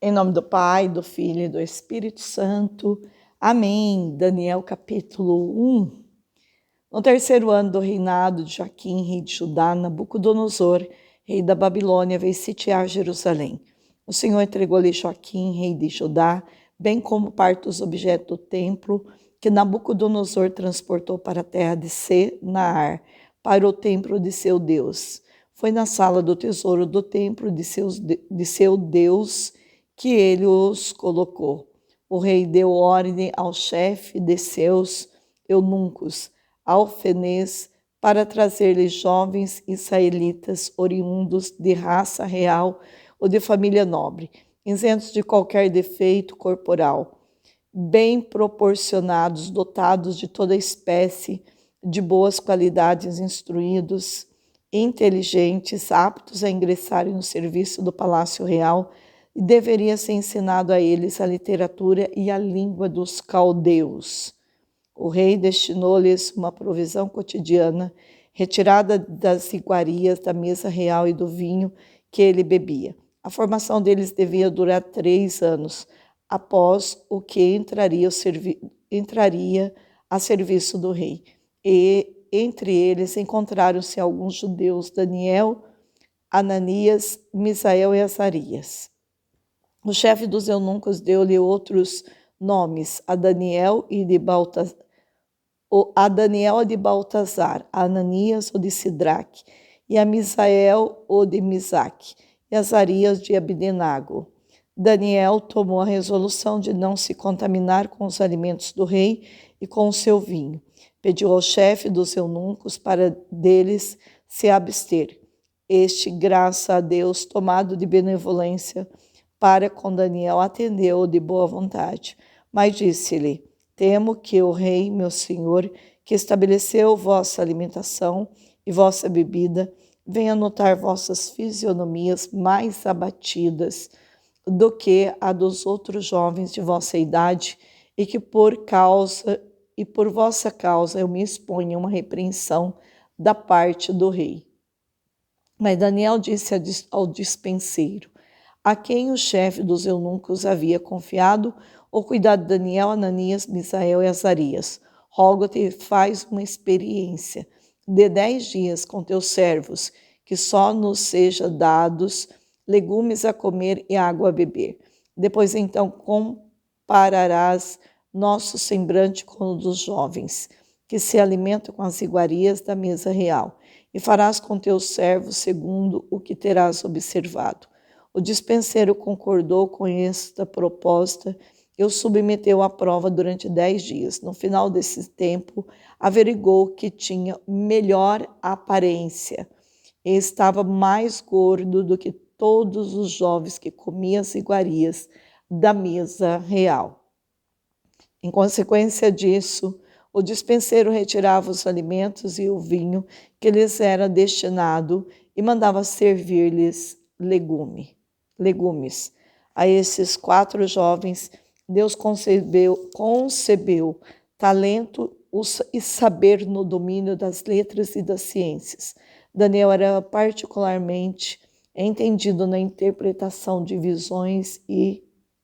Em nome do Pai, do Filho e do Espírito Santo. Amém. Daniel capítulo 1. No terceiro ano do reinado de Joaquim, rei de Judá, Nabucodonosor, rei da Babilônia, veio sitiar Jerusalém. O Senhor entregou-lhe Joaquim, rei de Judá, bem como parte dos objetos do templo que Nabucodonosor transportou para a terra de Senaar, para o templo de seu Deus. Foi na sala do tesouro do templo de seu Deus que ele os colocou. O rei deu ordem ao chefe de seus eunucos, Alfenês, para trazer-lhe jovens israelitas oriundos de raça real ou de família nobre, isentos de qualquer defeito corporal, bem proporcionados, dotados de toda espécie de boas qualidades, instruídos, inteligentes, aptos a ingressarem no serviço do Palácio Real, e deveria ser ensinado a eles a literatura e a língua dos caldeus. O rei destinou-lhes uma provisão cotidiana, retirada das iguarias da mesa real e do vinho que ele bebia. A formação deles devia durar 3 anos, após o que entraria a serviço do rei. E entre eles encontraram-se alguns judeus, Daniel, Ananias, Misael e Azarias. O chefe dos eunucos deu-lhe outros nomes, a Daniel de Baltazar, a Ananias o de Sidraque, e a Misael o de Misaque, e Azarias de Abdenago. Daniel tomou a resolução de não se contaminar com os alimentos do rei e com o seu vinho. Pediu ao chefe dos eunucos para deles se abster. Este, graças a Deus, tomado de benevolência para com Daniel, atendeu-o de boa vontade, mas disse-lhe: temo que o rei, meu senhor, que estabeleceu vossa alimentação e vossa bebida, venha notar vossas fisionomias mais abatidas do que a dos outros jovens de vossa idade, e que por vossa causa eu me exponha a uma repreensão da parte do rei. Mas Daniel disse ao dispenseiro, a quem o chefe dos eunucos havia confiado o cuidado de Daniel, Ananias, Misael e Azarias: rogo-te, faz uma experiência de 10 dias com teus servos, que só nos seja dados legumes a comer e água a beber. Depois então compararás nosso semblante com o dos jovens, que se alimentam com as iguarias da mesa real, e farás com teus servos segundo o que terás observado. O dispenseiro concordou com esta proposta e o submeteu à prova durante 10 dias. No final desse tempo, averigou que tinha melhor aparência e estava mais gordo do que todos os jovens que comiam as iguarias da mesa real. Em consequência disso, o dispenseiro retirava os alimentos e o vinho que lhes era destinado e mandava servir-lhes legumes. A esses 4 jovens, Deus concebeu talento e saber no domínio das letras e das ciências. Daniel era particularmente entendido na interpretação de visões e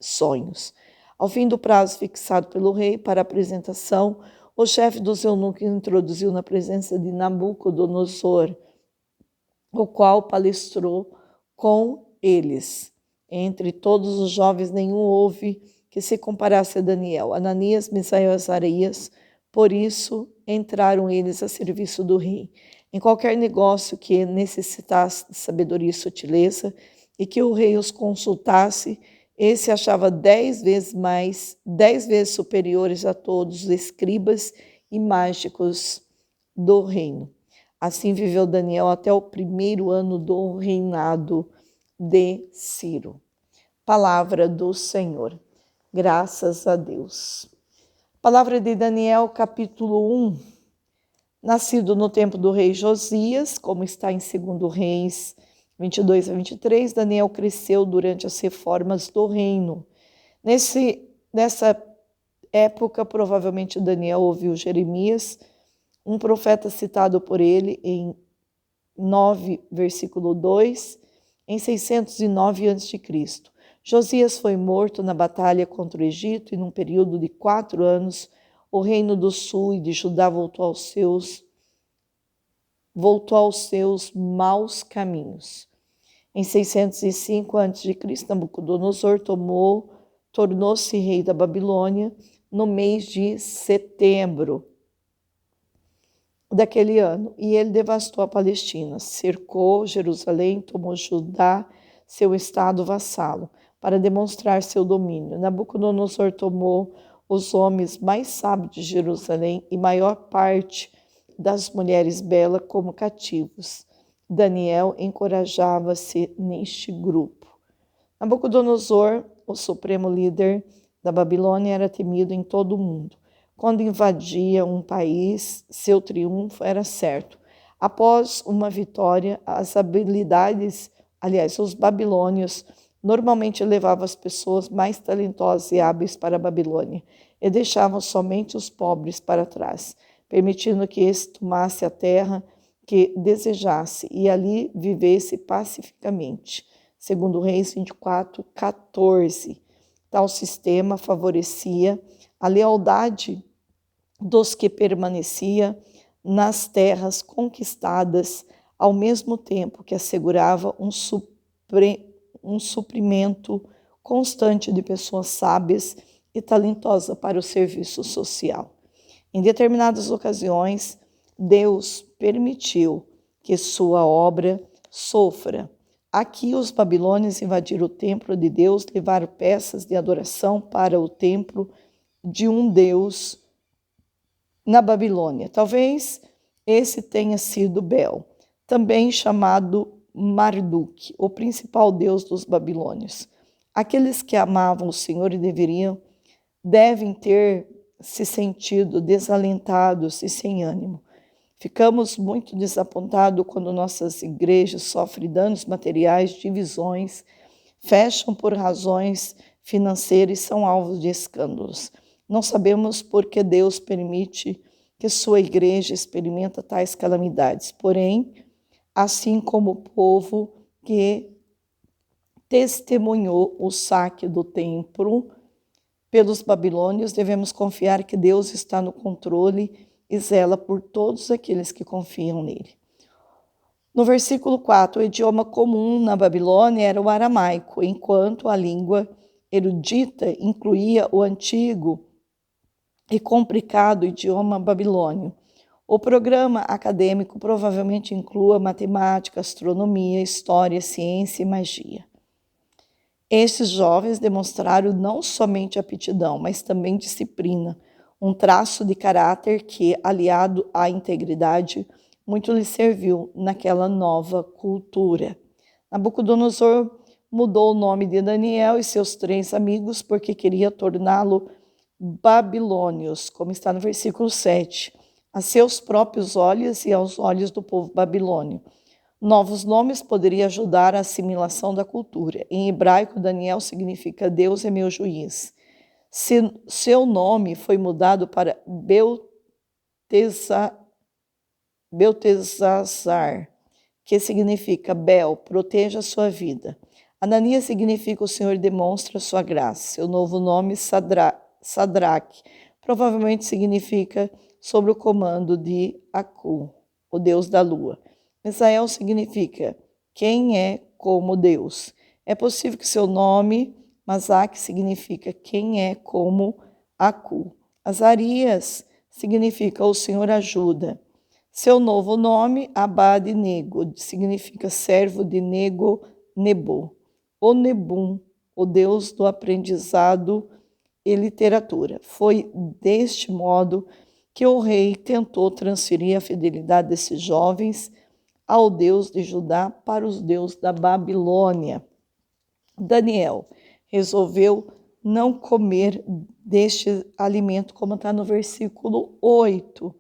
sonhos. Ao fim do prazo fixado pelo rei para a apresentação, o chefe dos eunucos introduziu na presença de Nabucodonosor, o qual palestrou com eles. Entre todos os jovens, nenhum houve que se comparasse a Daniel, Ananias, Misael e Azarias. Por isso, entraram eles a serviço do rei. Em qualquer negócio que necessitasse de sabedoria e sutileza, e que o rei os consultasse, esse achava 10 vezes superiores a todos os escribas e mágicos do reino. Assim viveu Daniel até o 1º ano do reinado de Ciro. Palavra do Senhor. Graças a Deus. Palavra de Daniel, capítulo 1. Nascido no tempo do rei Josias, como está em 2 Reis 22 a 23, Daniel cresceu durante as reformas do reino. Nessa época, provavelmente Daniel ouviu Jeremias, um profeta citado por ele em 9, versículo 2, em 609 a.C. Josias foi morto na batalha contra o Egito e num período de 4 anos, o reino do sul e de Judá voltou aos seus maus caminhos. Em 605 a.C., Nabucodonosor tornou-se rei da Babilônia no mês de setembro daquele ano, e ele devastou a Palestina, cercou Jerusalém, tomou Judá, seu estado vassalo, para demonstrar seu domínio. Nabucodonosor tomou os homens mais sábios de Jerusalém e maior parte das mulheres belas como cativos. Daniel encorajava-se neste grupo. Nabucodonosor, o supremo líder da Babilônia, era temido em todo o mundo. Quando invadia um país, seu triunfo era certo. Após uma vitória, os babilônios normalmente levavam as pessoas mais talentosas e hábeis para a Babilônia e deixavam somente os pobres para trás, permitindo que esse tomasse a terra que desejasse e ali vivesse pacificamente. Segundo Reis 24:14. Tal sistema favorecia a lealdade dos que permanecia nas terras conquistadas, ao mesmo tempo que assegurava um suprimento constante de pessoas sábias e talentosas para o serviço social. Em determinadas ocasiões, Deus permitiu que sua obra sofra. Aqui os babilônios invadiram o templo de Deus, levaram peças de adoração para o templo de um deus na Babilônia. Talvez esse tenha sido Bel, também chamado Marduk, o principal deus dos babilônios. Aqueles que amavam o Senhor devem ter se sentido desalentados e sem ânimo. Ficamos muito desapontados quando nossas igrejas sofrem danos materiais, divisões, fecham por razões financeiras e são alvos de escândalos. Não sabemos por que Deus permite que sua igreja experimente tais calamidades. Porém, assim como o povo que testemunhou o saque do templo pelos babilônios, devemos confiar que Deus está no controle e zela por todos aqueles que confiam nele. No versículo 4, o idioma comum na Babilônia era o aramaico, enquanto a língua erudita incluía o antigo e complicado idioma babilônio. O programa acadêmico provavelmente inclua matemática, astronomia, história, ciência e magia. Estes jovens demonstraram não somente aptidão, mas também disciplina, um traço de caráter que, aliado à integridade, muito lhe serviu naquela nova cultura. Nabucodonosor mudou o nome de Daniel e seus 3 amigos porque queria torná-lo babilônios, como está no versículo 7, a seus próprios olhos e aos olhos do povo babilônio. Novos nomes poderiam ajudar a assimilação da cultura. Em hebraico, Daniel significa Deus é meu juiz. Seu nome foi mudado para Beltesazar, que significa Bel, proteja a sua vida. Ananias significa o Senhor demonstra sua graça. Seu novo nome, Sadraque, provavelmente significa sob o comando de Aku, o deus da lua. Misael significa quem é como Deus. É possível que seu nome, Masaque, significa quem é como Aku. Azarias significa o Senhor ajuda. Seu novo nome, Abad-nego, significa servo de Nebo. O Nebum, o deus do aprendizado e literatura. Foi deste modo que o rei tentou transferir a fidelidade desses jovens ao Deus de Judá para os deuses da Babilônia. Daniel resolveu não comer deste alimento, como está no versículo 8,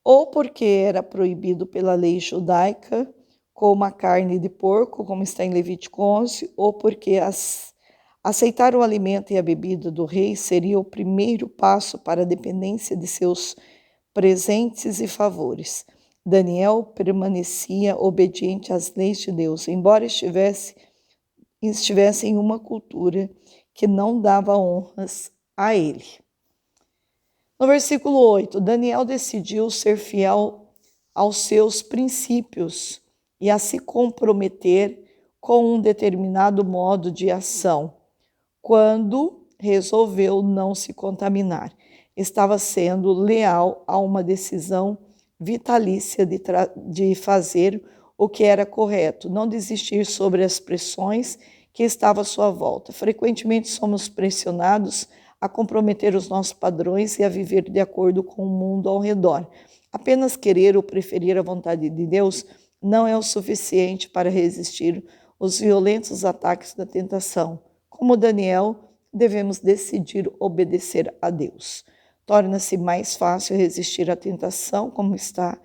ou porque era proibido pela lei judaica, como a carne de porco, como está em Levítico 11, ou porque aceitar o alimento e a bebida do rei seria o primeiro passo para a dependência de seus presentes e favores. Daniel permanecia obediente às leis de Deus, embora estivesse estivesse em uma cultura que não dava honras a ele. No versículo 8, Daniel decidiu ser fiel aos seus princípios e a se comprometer com um determinado modo de ação, quando resolveu não se contaminar. Estava sendo leal a uma decisão vitalícia de fazer o que era correto, não desistir sobre as pressões que estavam à sua volta. Frequentemente somos pressionados a comprometer os nossos padrões e a viver de acordo com o mundo ao redor. Apenas querer ou preferir a vontade de Deus não é o suficiente para resistir os violentos ataques da tentação. Como Daniel, devemos decidir obedecer a Deus. Torna-se mais fácil resistir à tentação, como está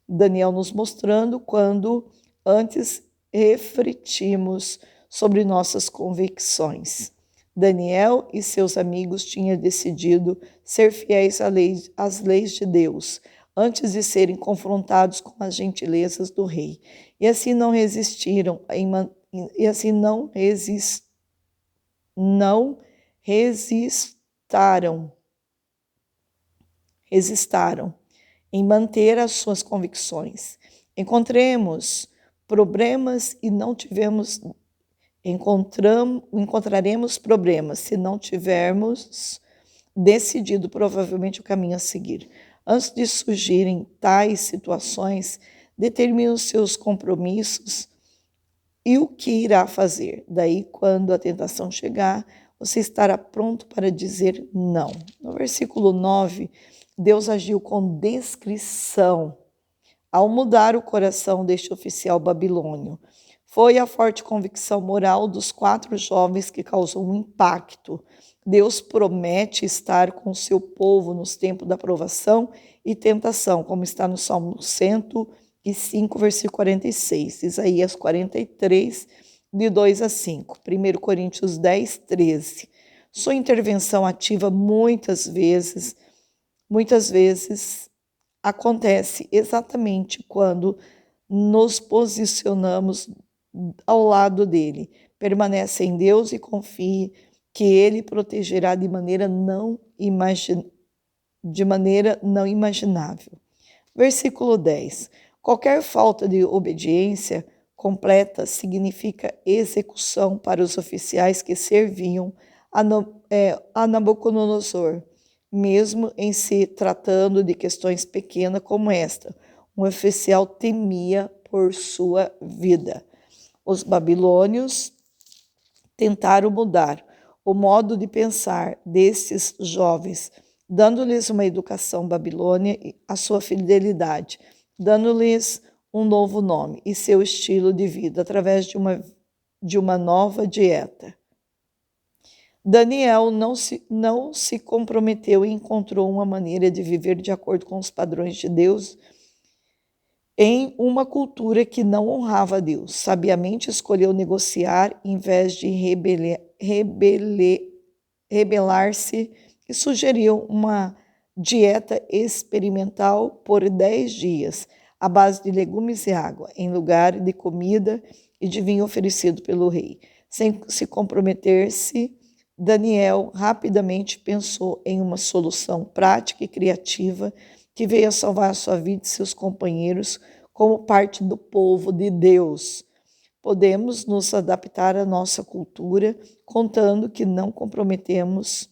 Daniel nos mostrando, quando antes refletimos sobre nossas convicções. Daniel e seus amigos tinham decidido ser fiéis às leis de Deus, antes de serem confrontados com as gentilezas do rei. E assim não resistiram, resistaram em manter as suas convicções. Encontraremos problemas se não tivermos decidido provavelmente o caminho a seguir. Antes de surgirem tais situações, determine os seus compromissos e o que irá fazer. Daí, quando a tentação chegar, você estará pronto para dizer não. No versículo 9, Deus agiu com discrição ao mudar o coração deste oficial babilônio. Foi a forte convicção moral dos 4 jovens que causou um impacto. Deus promete estar com seu povo nos tempos da provação e tentação, como está no Salmo 105, versículo 46, Isaías 43, de 2 a 5, 1 Coríntios 10, 13. Sua intervenção ativa muitas vezes acontece exatamente quando nos posicionamos ao lado dele. Permanece em Deus e confie que ele protegerá de maneira não imaginável. Versículo 10. Qualquer falta de obediência completa significa execução para os oficiais que serviam a Nabucodonosor, mesmo em se tratando de questões pequenas como esta. Um oficial temia por sua vida. Os babilônios tentaram mudar o modo de pensar desses jovens, dando-lhes uma educação babilônia e a sua fidelidade, dando-lhes um novo nome e seu estilo de vida através de uma nova dieta. Daniel não se comprometeu e encontrou uma maneira de viver de acordo com os padrões de Deus em uma cultura que não honrava a Deus. Sabiamente escolheu negociar em vez de rebelar-se e sugeriu uma dieta experimental por 10 dias, à base de legumes e água, em lugar de comida e de vinho oferecido pelo rei. Sem se comprometer-se, Daniel rapidamente pensou em uma solução prática e criativa que veio a salvar a sua vida e seus companheiros como parte do povo de Deus. Podemos nos adaptar à nossa cultura, contando que não comprometemos.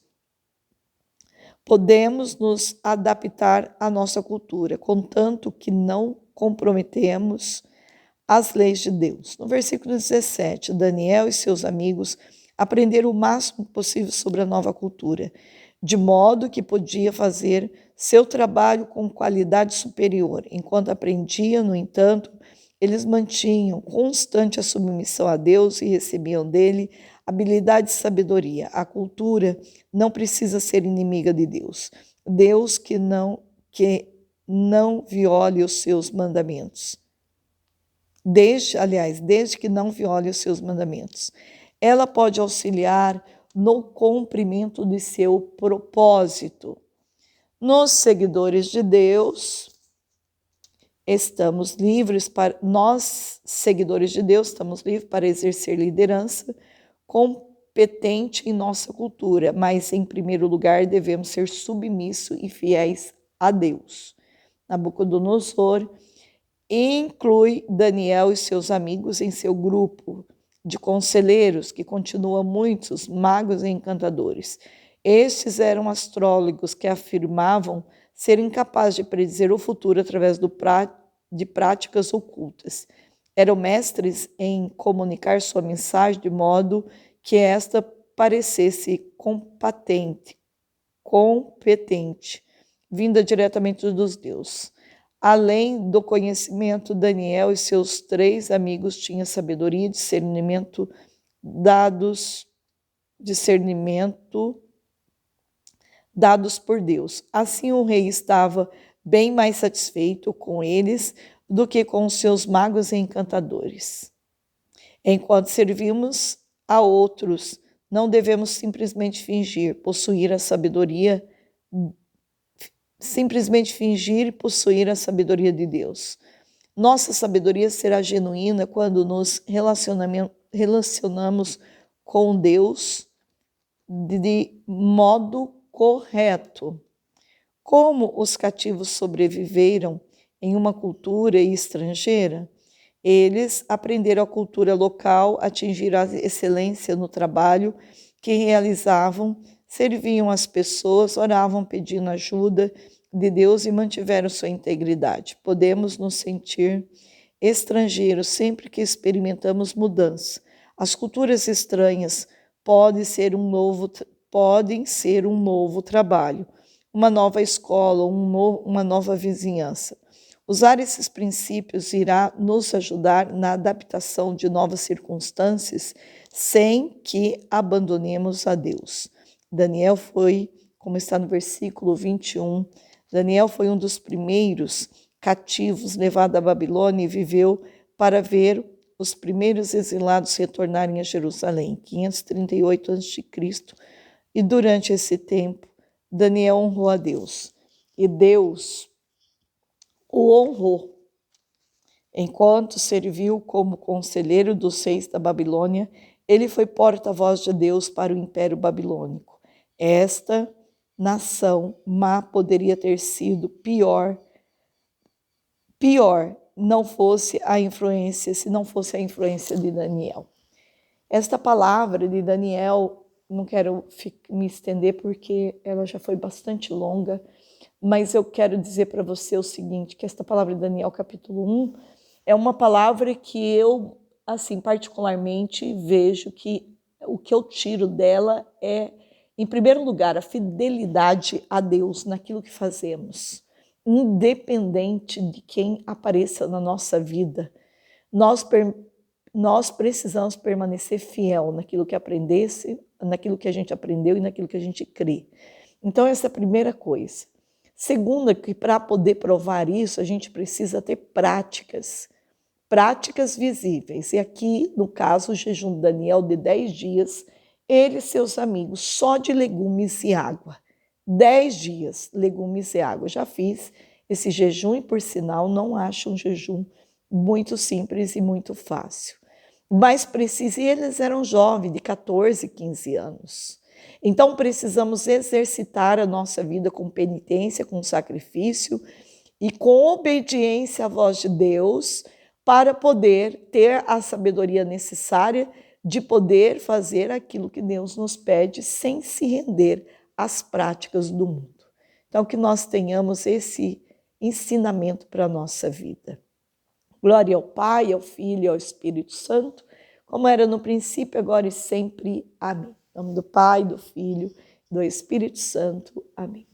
Podemos nos adaptar à nossa cultura, contanto que não comprometemos as leis de Deus. No versículo 17, Daniel e seus amigos aprenderam o máximo possível sobre a nova cultura, de modo que podia fazer seu trabalho com qualidade superior. Enquanto aprendiam, no entanto, eles mantinham constante a submissão a Deus e recebiam dele habilidade e sabedoria. A cultura não precisa ser inimiga de Deus. Deus que não viole os seus mandamentos. Desde que não viole os seus mandamentos. Ela pode auxiliar no cumprimento de seu propósito. Nós, seguidores de Deus, estamos livres para exercer liderança competente em nossa cultura, mas em primeiro lugar devemos ser submissos e fiéis a Deus. Nabucodonosor inclui Daniel e seus amigos em seu grupo de conselheiros, que continua muitos magos e encantadores. Estes eram astrólogos que afirmavam serem capazes de predizer o futuro através de práticas ocultas. Eram mestres em comunicar sua mensagem de modo que esta parecesse competente, vinda diretamente dos deuses. Além do conhecimento, Daniel e seus 3 amigos tinham sabedoria e discernimento dados por Deus. Assim, o rei estava bem mais satisfeito com eles do que com seus magos e encantadores. Enquanto servimos a outros, não devemos simplesmente fingir e possuir a sabedoria de Deus. Nossa sabedoria será genuína quando nos relacionamos com Deus de modo correto. Como os cativos sobreviveram em uma cultura estrangeira, eles aprenderam a cultura local, atingiram a excelência no trabalho que realizavam, serviam as pessoas, oravam pedindo ajuda de Deus e mantiveram sua integridade. Podemos nos sentir estrangeiros sempre que experimentamos mudança. As culturas estranhas podem ser um novo trabalho, uma nova escola, uma nova vizinhança. Usar esses princípios irá nos ajudar na adaptação de novas circunstâncias sem que abandonemos a Deus. Daniel foi, como está no versículo 21, Daniel foi um dos primeiros cativos levado à Babilônia e viveu para ver os primeiros exilados retornarem a Jerusalém, 538 a.C. E durante esse tempo, Daniel honrou a Deus. E Deus o honrou. Enquanto serviu como conselheiro dos reis da Babilônia, ele foi porta-voz de Deus para o Império Babilônico. Esta nação má poderia ter sido pior não fosse a influência, se não fosse a influência de Daniel. Esta palavra de Daniel, não quero me estender porque ela já foi bastante longa, mas eu quero dizer para você o seguinte, que esta palavra de Daniel capítulo 1 é uma palavra que eu, assim, particularmente vejo que o que eu tiro dela é, em primeiro lugar, a fidelidade a Deus naquilo que fazemos. Independente de quem apareça na nossa vida, nós precisamos permanecer fiel naquilo que naquilo que a gente aprendeu e naquilo que a gente crê. Então, essa é a primeira coisa. Segunda, que para poder provar isso, a gente precisa ter práticas visíveis. E aqui, no caso, o jejum de Daniel de 10 dias, ele e seus amigos, só de legumes e água. 10 dias, legumes e água. Já fiz esse jejum e, por sinal, não acho um jejum muito simples e muito fácil. Mas preciso, e eles eram jovens, de 14, 15 anos. Então, precisamos exercitar a nossa vida com penitência, com sacrifício e com obediência à voz de Deus para poder ter a sabedoria necessária de poder fazer aquilo que Deus nos pede sem se render às práticas do mundo. Então, que nós tenhamos esse ensinamento para a nossa vida. Glória ao Pai, ao Filho e ao Espírito Santo, como era no princípio, agora e sempre. Amém. Em nome do Pai, do Filho e do Espírito Santo. Amém.